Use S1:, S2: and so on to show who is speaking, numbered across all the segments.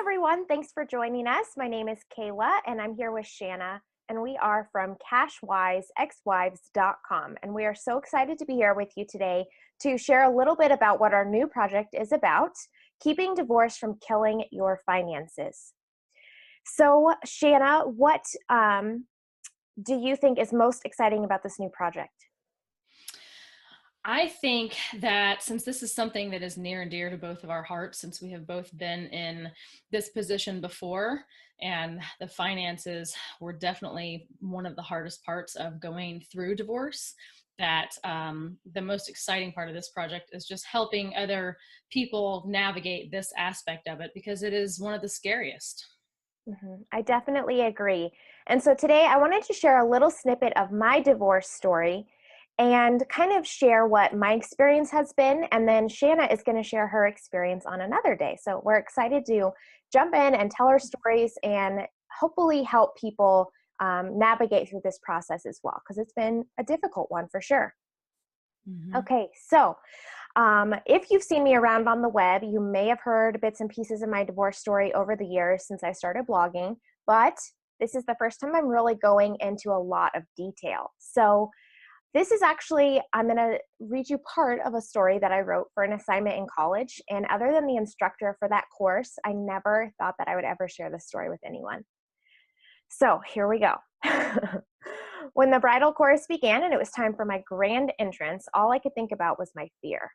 S1: everyone. Thanks for joining us. My name is Kayla and I'm here with Shanna, and we are from CashWiseXWives.com. And we are so excited to be here with you today to share a little bit about what our new project is about, keeping divorce from killing your finances. So, Shanna, what do you think is most exciting about this new project?
S2: I think that since this is something that is near and dear to both of our hearts, since we have both been in this position before, and the finances were definitely one of the hardest parts of going through divorce, that the most exciting part of this project is just helping other people navigate this aspect of it because it is one of the scariest.
S1: I definitely agree. And so today I wanted to share a little snippet of my divorce story and kind of share what my experience has been. And then Shanna is going to share her experience on another day. So we're excited to jump in and tell our stories and hopefully help people navigate through this process as well, because it's been a difficult one for sure.
S2: Mhm.
S1: Okay, so if you've seen me around on the web, you may have heard bits and pieces of my divorce story over the years since I started blogging, but this is the first time I'm really going into a lot of detail. So this is actually, I'm going to read you part of a story that I wrote for an assignment in college. And other than the instructor for that course, I never thought that I would ever share this story with anyone. So here we go. When the bridal chorus began and it was time for my grand entrance, all I could think about was my fear.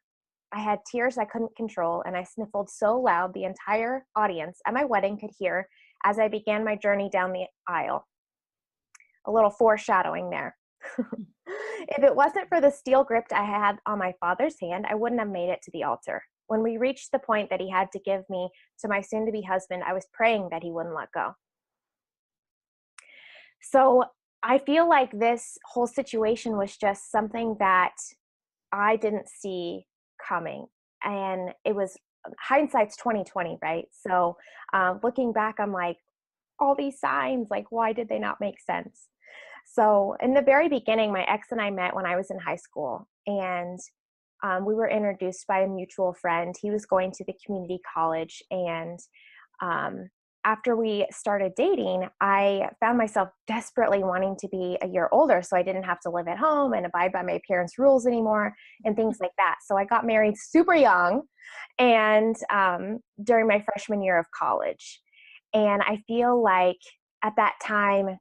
S1: I had tears I couldn't control, and I sniffled so loud the entire audience at my wedding could hear as I began my journey down the aisle. A little foreshadowing there. If it wasn't for the steel grip I had on my father's hand, I wouldn't have made it to the altar. When we reached the point that he had to give me to my soon to be husband, I was praying that he wouldn't let go. So I feel like this whole situation was just something that I didn't see coming. And it was hindsight's 2020, right? So looking back, I'm like, all these signs, like, why did they not make sense? So in the very beginning, my ex and I met when I was in high school, and we were introduced by a mutual friend. He was going to the community college, and um, after we started dating, I found myself desperately wanting to be a year older so I didn't have to live at home and abide by my parents' rules anymore and things like that. So I got married super young and during my freshman year of college. And I feel like at that time,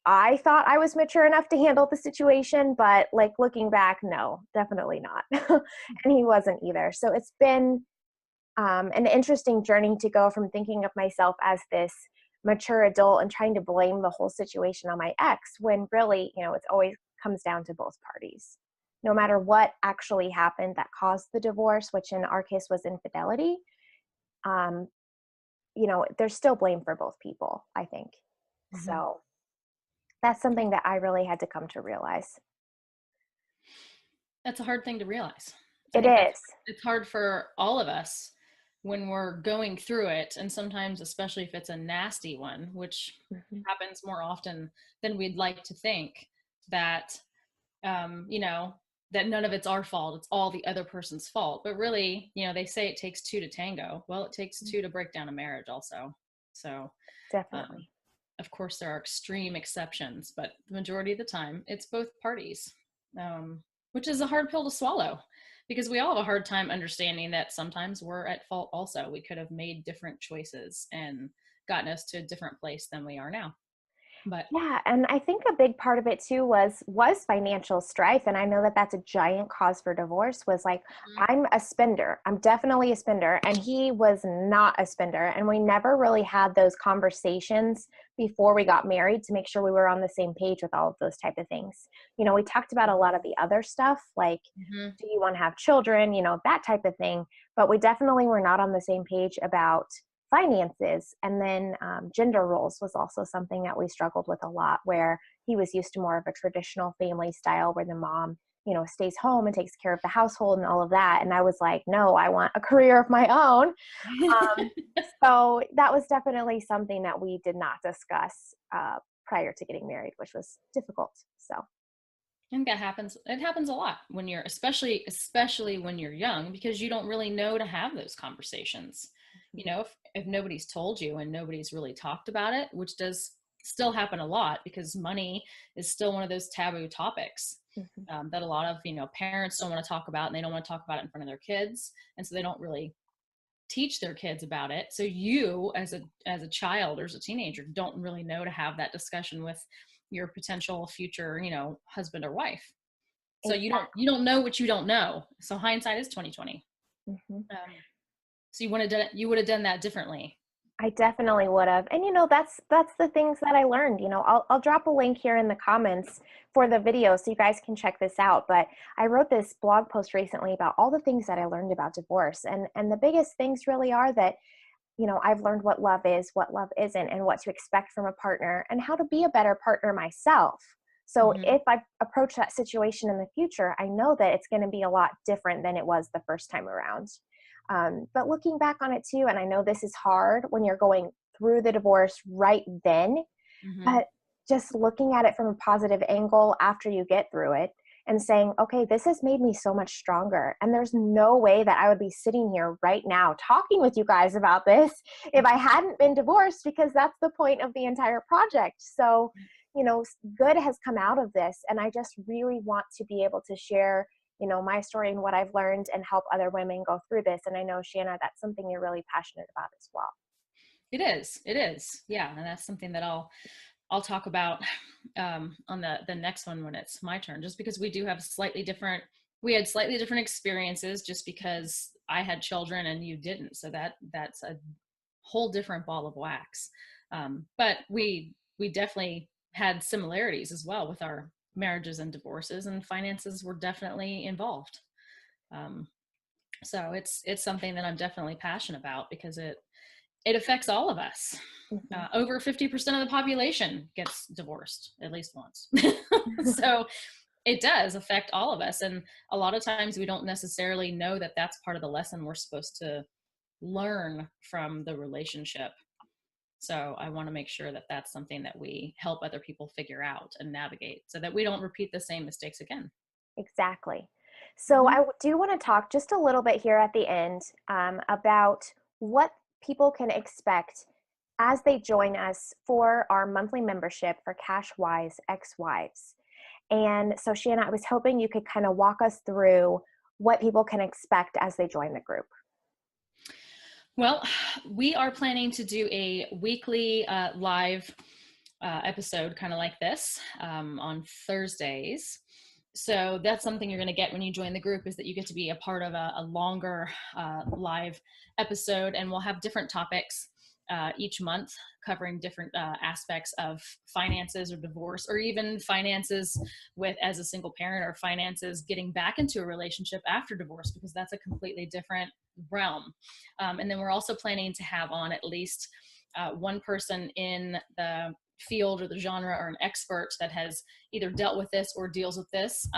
S1: I thought I was mature enough to handle the situation, but like looking back, no, definitely not. And he wasn't either. So it's been an interesting journey to go from thinking of myself as this mature adult and trying to blame the whole situation on my ex when really, it's always comes down to both parties. No matter what actually happened that caused the divorce, which in our case was infidelity, um, there's still blame for both people, I think.
S2: Mhm.
S1: So that's something that I really had to come to realize.
S2: That's a hard thing to realize. I
S1: It
S2: think that's
S1: is.
S2: it's hard for all of us when we're going through it, and sometimes especially if it's a nasty one, which
S1: Mhm.
S2: happens more often than we'd like to think, that you know, that none of it's our fault, it's all the other person's fault. But really, they say it takes two to tango. Well, it takes two to break down a marriage also. So um,
S1: Definitely.
S2: of course there are extreme exceptions, but the majority of the time it's both parties, um, which is a hard pill to swallow because we all have a hard time understanding that sometimes we're at fault also. We could have made different choices and gotten us to a different place than we are now. But
S1: Yeah, and I think a big part of it too was financial strife, and I know that that's a giant cause for divorce. Was like, I'm a spender. I'm definitely a spender, and he was not a spender, and we never really had those conversations before we got married to make sure we were on the same page with all of those type of things. We talked about a lot of the other stuff, like,
S2: mhm,
S1: do you want to have children, that type of thing, but we definitely were not on the same page about finances. And then gender roles was also something that we struggled with a lot, where he was used to more of a traditional family style where the mom, stays home and takes care of the household and all of that. And I was like, no, I want a career of my own. Um, so that was definitely something that we did not discuss prior to getting married, which was difficult. So,
S2: I think that happens. It happens a lot when you're, especially when you're young, because you don't really know to have those conversations. if nobody's told you and nobody's really talked about it, which does still happen a lot because money is still one of those taboo topics,
S1: Mhm.
S2: that a lot of, parents don't want to talk about, and they don't want to talk about it in front of their kids. And so they don't really teach their kids about it. So you as a child or as a teenager don't really know to have that discussion with your potential future, husband or wife. So
S1: Exactly.
S2: you don't know what you don't know. So hindsight is 2020.
S1: Mhm.
S2: So you would have done that differently.
S1: I definitely would have. And that's the things that I learned. I'll drop a link here in the comments for the video so you guys can check this out. But I wrote this blog post recently about all the things that I learned about divorce. And the biggest things really are that, I've learned what love is, what love isn't, and what to expect from a partner and how to be a better partner myself. So
S2: Hmm.
S1: if I approach that situation in the future, I know that it's going to be a lot different than it was the first time around. But looking back on it too, and I know this is hard when you're going through the divorce right then,
S2: Hmm.
S1: but just looking at it from a positive angle after you get through it and saying, okay, this has made me so much stronger. And there's no way that I would be sitting here right now talking with you guys about this if I hadn't been divorced, because that's the point of the entire project. So, good has come out of this. And I just really want to be able to share, my story and what I've learned and help other women go through this. And I know, Shanna, that's something you're really passionate about as well.
S2: It is. It is. Yeah, and that's something that I'll talk about on the next one when it's my turn. Just because we had slightly different experiences, just because I had children and you didn't, so that's a whole different ball of wax. But we definitely had similarities as well with our marriages and divorces, and finances were definitely involved. Um, so it's something that I'm definitely passionate about because it affects all of us.
S1: Mhm.
S2: Over 50% of the population gets divorced at least once. So it does affect all of us. And a lot of times we don't necessarily know that that's part of the lesson we're supposed to learn from the relationship. So I want to make sure that that's something that we help other people figure out and navigate so that we don't repeat the same mistakes again.
S1: Exactly. So
S2: Mm-hmm.
S1: I do want to talk just a little bit here at the end about what people can expect as they join us for our monthly membership for Cash Wise Ex-Wives. And so, Shanna, I was hoping you could kind of walk us through what people can expect as they join the group.
S2: Well, we are planning to do a weekly live episode, kind of like this, on Thursdays. So that's something you're going to get when you join the group, is that you get to be a part of a longer live episode, and we'll have different topics each month covering different aspects of finances or divorce, or even finances with as a single parent, or finances getting back into a relationship after divorce, because that's a completely different realm. And then we're also planning to have on at least one person in the field or the genre, or an expert that has either dealt with this or deals with this,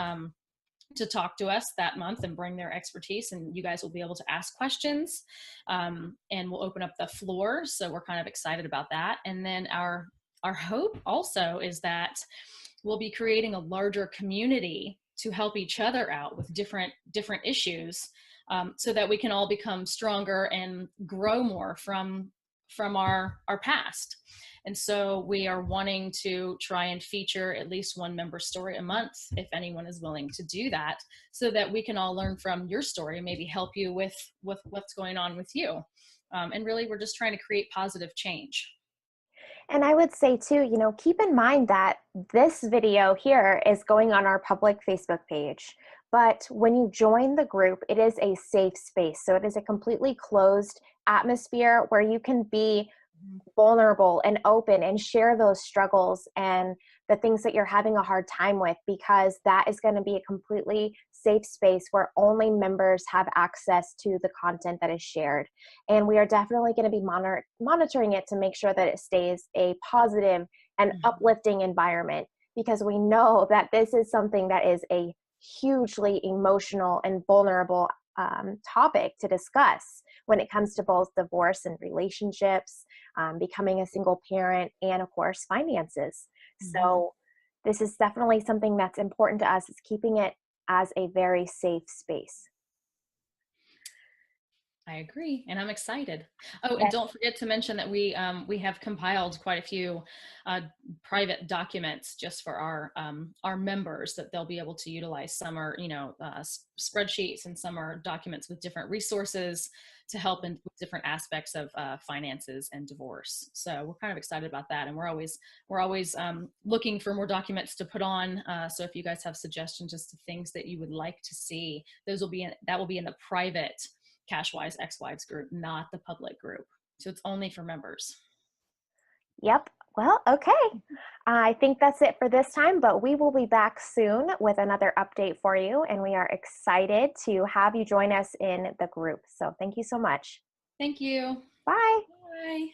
S2: to talk to us that month and bring their expertise, and you guys will be able to ask questions, and we'll open up the floor. So we're kind of excited about that. And then our hope also is that we'll be creating a larger community to help each other out with different issues, so that we can all become stronger and grow more from our past. And so we are wanting to try and feature at least one member story a month, if anyone is willing to do that, so that we can all learn from your story and maybe help you with what's going on with you. And really, we're just trying to create positive change.
S1: And I would say too, keep in mind that this video here is going on our public Facebook page. But when you join the group, it is a safe space. So it is a completely closed atmosphere where you can be vulnerable and open and share those struggles and the things that you're having a hard time with, because that is going to be a completely safe space where only members have access to the content that is shared. And we are definitely going to be monitoring it to make sure that it stays a positive and
S2: Mhm.
S1: uplifting environment, because we know that this is something that is a hugely emotional and vulnerable topic to discuss when it comes to both divorce and relationships, becoming a single parent, and of course, finances.
S2: Mhm.
S1: So this is definitely something that's important to us, is keeping it as a very safe space.
S2: I agree, and I'm excited. Oh, and
S1: Yes.
S2: don't forget to mention that we have compiled quite a few private documents just for our members that they'll be able to utilize. Some are, spreadsheets, and some are documents with different resources to help in with different aspects of finances and divorce. So we're kind of excited about that, and we're always looking for more documents to put on. So if you guys have suggestions as to things that you would like to see, that will be in the private Cashwise Ex-Wives group, not the public group. So it's only for members.
S1: Yep. Well, okay. I think that's it for this time, but we will be back soon with another update for you. And we are excited to have you join us in the group. So thank you so much.
S2: Thank you.
S1: Bye.
S2: Bye.